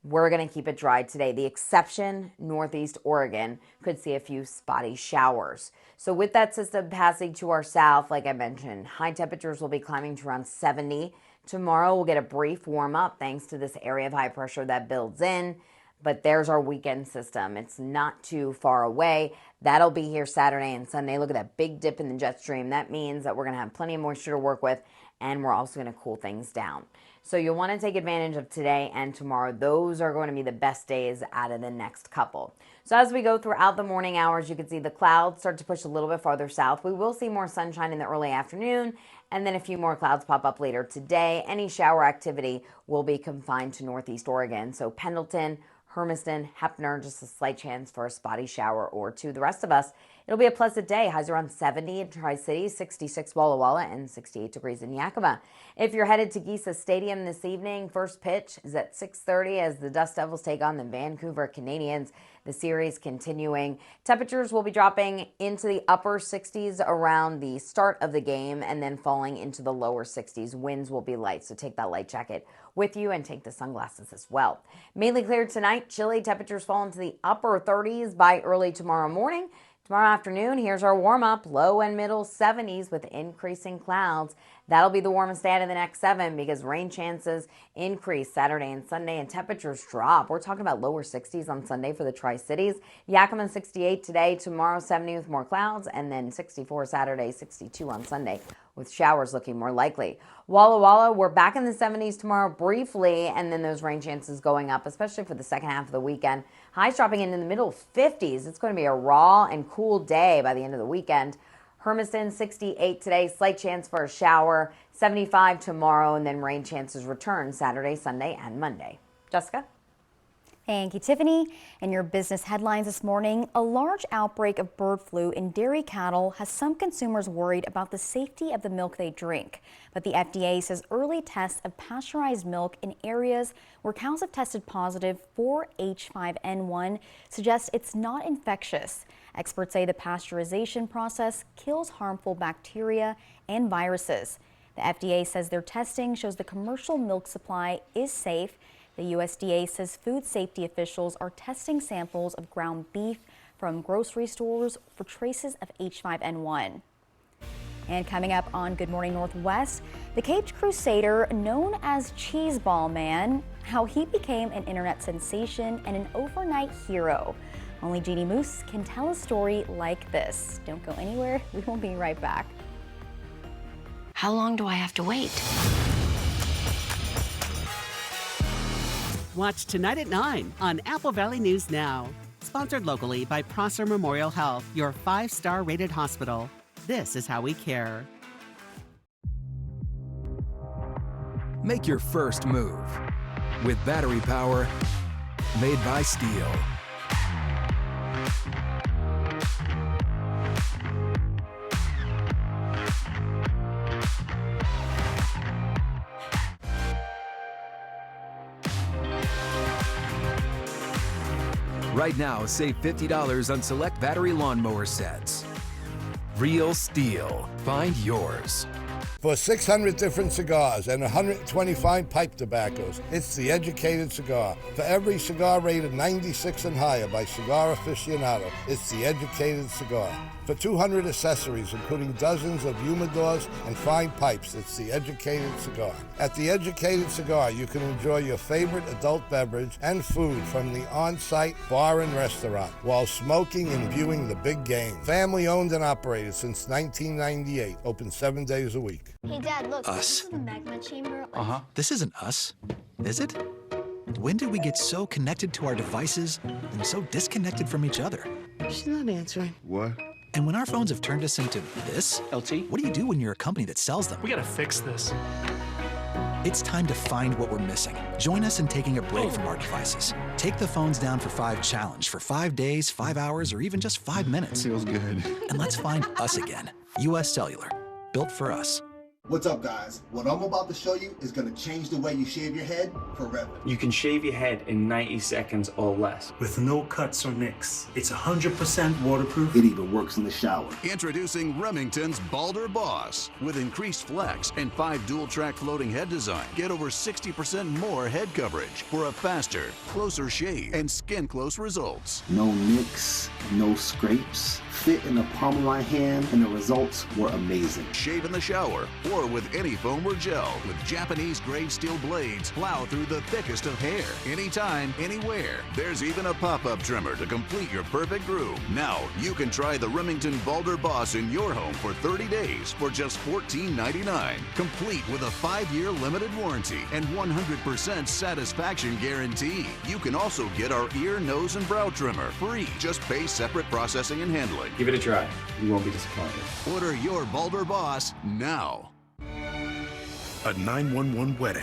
we're going to keep it dry today. The exception, northeast Oregon, could see a few spotty showers. So with that system passing to our south, like I mentioned, high temperatures will be climbing to around 70. Tomorrow we'll get a brief warm up thanks to this area of high pressure that builds in. But there's our weekend system. It's not too far away. That'll be here Saturday and Sunday. Look at that big dip in the jet stream. That means that we're going to have plenty of moisture to work with, and we're also going to cool things down. So you'll want to take advantage of today and tomorrow. Those are going to be the best days out of the next couple. So as we go throughout the morning hours, you can see the clouds start to push a little bit farther south. We will see more sunshine in the early afternoon, and then a few more clouds pop up later today. Any shower activity will be confined to northeast Oregon. So Pendleton, Hermiston, Heppner, just a slight chance for a spotty shower or two. The rest of us, it'll be a pleasant day. Highs around 70 in Tri-Cities, 66 Walla Walla, and 68 degrees in Yakima. If you're headed to Geesa Stadium this evening, first pitch is at 6:30 as the Dust Devils take on the Vancouver Canadians. The series continuing. Temperatures will be dropping into the upper 60s around the start of the game and then falling into the lower 60s. Winds will be light, so take that light jacket with you and take the sunglasses as well. Mainly clear tonight. Chilly temperatures fall into the upper 30s by early tomorrow morning. Tomorrow afternoon, here's our warm-up, low and middle 70s with increasing clouds. That'll be the warmest day of the next 7 because rain chances increase Saturday and Sunday and temperatures drop. We're talking about lower 60s on Sunday for the Tri-Cities. Yakima 68 today, tomorrow 70 with more clouds, and then 64 Saturday, 62 on Sunday with showers looking more likely. Walla Walla, we're back in the 70s tomorrow briefly, and then those rain chances going up, especially for the second half of the weekend. Highs dropping into the middle 50s. It's going to be a raw and cool day by the end of the weekend. Hermiston 68 today, slight chance for a shower, 75 tomorrow, and then rain chances return Saturday, Sunday, and Monday. Jessica? Thank you, Tiffany. In your business headlines this morning, a large outbreak of bird flu in dairy cattle has some consumers worried about the safety of the milk they drink. But the FDA says early tests of pasteurized milk in areas where cows have tested positive for H5N1 suggest it's not infectious. Experts say the pasteurization process kills harmful bacteria and viruses. The FDA says their testing shows the commercial milk supply is safe. The USDA says food safety officials are testing samples of ground beef from grocery stores for traces of H5N1. And coming up on Good Morning Northwest, the Caped Crusader known as Cheeseball Man, how he became an internet sensation and an overnight hero. Only Jeannie Moose can tell a story like this. Don't go anywhere. We will be right back. How long do I have to wait? Watch tonight at 9 on Apple Valley News Now. Sponsored locally by Prosser Memorial Health, your 5-star rated hospital. This is how we care. Make your first move with battery power made by Steel. Right now, save $50 on select battery lawnmower sets. Real Steel. Find yours. For 600 different cigars and 125 pipe tobaccos, it's The Educated Cigar. For every cigar rated 96 and higher by Cigar Aficionado, it's The Educated Cigar. For 200 accessories, including dozens of humidors and fine pipes, it's The Educated Cigar. At The Educated Cigar, you can enjoy your favorite adult beverage and food from the on-site bar and restaurant while smoking and viewing the big game. Family owned and operated since 1998, open 7 days a week. Hey, Dad, look. Us. This is the magma chamber. Uh-huh. This isn't us, is it? When did we get so connected to our devices and so disconnected from each other? She's not answering. What? And when our phones have turned us into this, LT, what do you do when you're a company that sells them? We gotta fix this. It's time to find what we're missing. Join us in taking a break from our devices. Take the phones down for 5 challenge for 5 days, 5 hours, or even just 5 minutes. Feels good. And let's find us again. US Cellular. Built for us. What's up, guys? What I'm about to show you is going to change the way you shave your head forever. You can shave your head in 90 seconds or less. With no cuts or nicks. It's 100% waterproof. It even works in the shower. Introducing Remington's Balder Boss. With increased flex and 5 dual-track floating head design, get over 60% more head coverage for a faster, closer shave and skin-close results. No nicks, no scrapes. Fit in the palm of my hand, and the results were amazing. Shave in the shower or with any foam or gel. With Japanese-grade steel blades, plow through the thickest of hair. Anytime, anywhere. There's even a pop-up trimmer to complete your perfect groove. Now, you can try the Remington Balder Boss in your home for 30 days for just $14.99. Complete with a 5-year limited warranty and 100% satisfaction guarantee. You can also get our ear, nose, and brow trimmer free. Just pay separate processing and handling. Give it a try. You won't be disappointed. Order your Balder Boss now. A 911 wedding.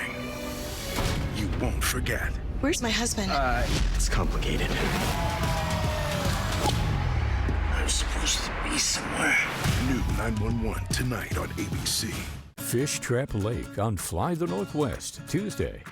You won't forget. Where's my husband? It's complicated. I'm supposed to be somewhere. New 911 tonight on ABC. Fish Trap Lake on Fly the Northwest, Tuesday.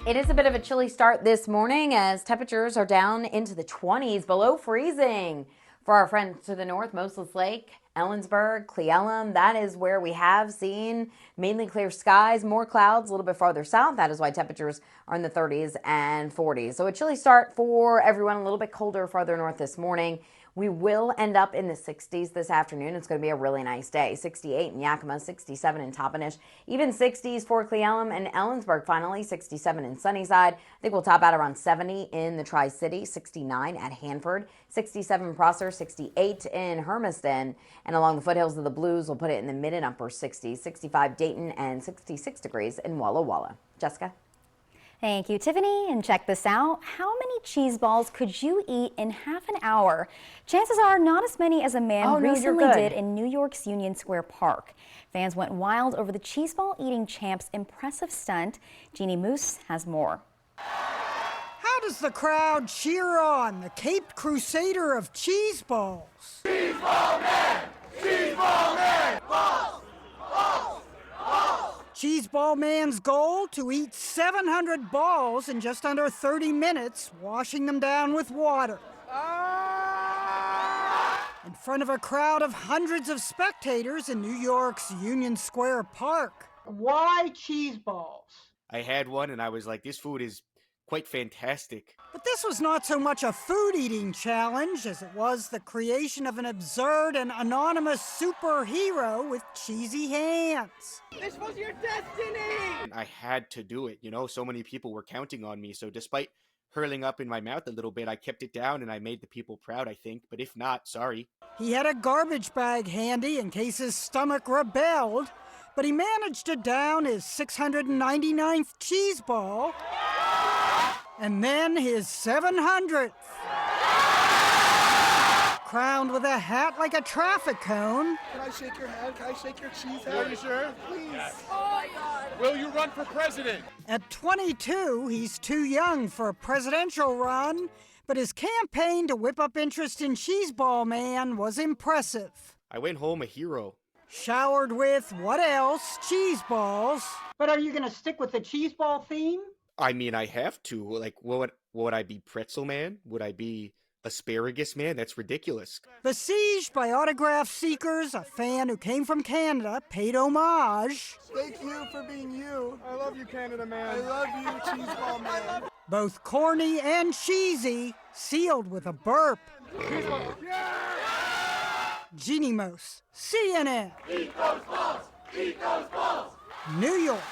It is a bit of a chilly start this morning as temperatures are down into the 20s, below freezing. For our friends to the north, Moses Lake, Ellensburg, Cle Elum, that is where we have seen mainly clear skies, more clouds a little bit farther south. That is why temperatures are in the 30s and 40s. So a chilly start for everyone, a little bit colder farther north this morning. We will end up in the 60s this afternoon. It's going to be a really nice day. 68 in Yakima, 67 in Toppenish, even 60s for Cle Elum and Ellensburg finally, 67 in Sunnyside. I think we'll top out around 70 in the Tri-City, 69 at Hanford, 67 in Prosser, 68 in Hermiston, and along the foothills of the Blues, we'll put it in the mid and upper 60s, 65 Dayton, and 66 degrees in Walla Walla. Jessica? Thank you, Tiffany. And check this out. How many cheese balls could you eat in half an hour? Chances are not as many as a man recently did in New York's Union Square Park. Fans went wild over the cheese ball eating champ's impressive stunt. Jeannie Moose has more. How does the crowd cheer on the Caped Crusader of cheese balls? Cheese ball man! Cheese ball man! Balls! Balls! Balls! Cheese Ball Man's goal to eat 700 balls in just under 30 minutes, washing them down with water. In front of a crowd of hundreds of spectators in New York's Union Square Park. Why cheese balls? I had one and I was like, this food is quite fantastic. But this was not so much a food-eating challenge as it was the creation of an absurd and anonymous superhero with cheesy hands. This was your destiny! And I had to do it, you know, so many people were counting on me, so despite hurling up in my mouth a little bit, I kept it down and I made the people proud, I think, but if not, sorry. He had a garbage bag handy in case his stomach rebelled, but he managed to down his 699th cheese ball. And then his 700th. Crowned with a hat like a traffic cone. Can I shake your hand? Can I shake your cheese hand? Are you sure? Please. Yes. Oh my God. Will you run for president? At 22, he's too young for a presidential run, but his campaign to whip up interest in Cheese Ball Man was impressive. I went home a hero. Showered with, what else? Cheese balls. But are you going to stick with the cheese ball theme? I mean, I have to. Like, what would I be, Pretzel Man? Would I be Asparagus Man? That's ridiculous. Besieged by autograph seekers, a fan who came from Canada paid homage. Thank you for being you. I love you, Canada Man. I love you, Cheese Ball Man. Both corny and cheesy, sealed with a burp. Jeannie Moose, CNN. Eat those balls! Eat those balls! New York.